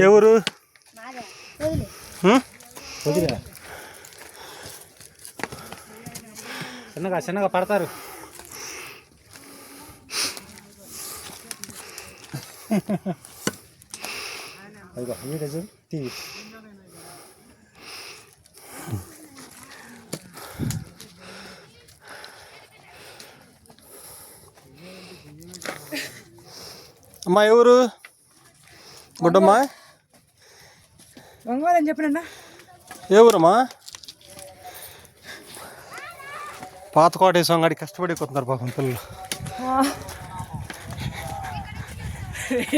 ఎవరు చిన్నగా చిన్నగా పడతారు. అదిగో వీడేజు టీవీ అమ్మా ఎవరు గుడ్డమ్మా వంగవాలని చెప్పినా ఏ ఊరమ్మా? పాత కోటేశ్వరం గాడి కష్టపడి కొతున్నారు పాపం పిల్లలు.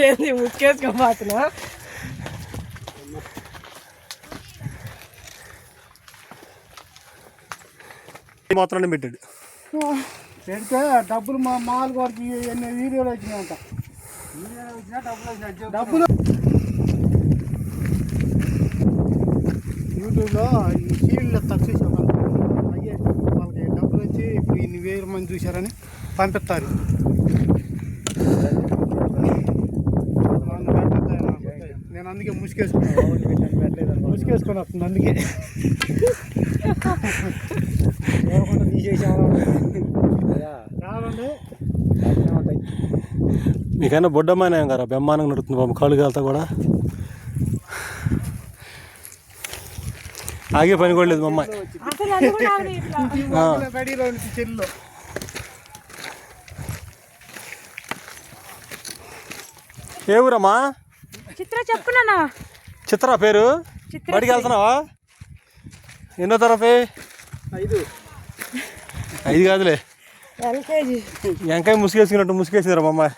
ఏంది ముక్కేసుకోబోతున్నా? మాత్రాన్ని పెట్టాడు. పెడితే డబ్బులు మా మాల్ వారికి ఎన్ని వీడియోలు వచ్చినాయంట. డబ్బులు యూట్యూబ్లో ఈ సీడ్లు తక్కువ అయ్యే వాళ్ళకి డబ్బులు వచ్చి ఇప్పుడు ఇన్ని 1000 మంది చూశారని పంపిస్తారు. నేను అందుకే ముసుకేసుకున్నాను వస్తుంది. అందుకే మీకైనా బొడ్డమ్మాయినా కదా బెమ్మానంగా నడుతుంది పాపం కాళ్ళు కాలుతా కూడా. ఆగే పని కూడా లేదు మా అమ్మాయి. ఏ ఊరమ్మా? చిత్ర చెప్పునా? చిత్ర పేరు. బడికి వెళ్తున్నావా? ఎన్నో తరఫీ? 5 కాదులే. ఎల్కేజీ. ఎంకాయ ముసుగేసుకున్నట్టు ముసుగేసిందిరా మా అమ్మాయి.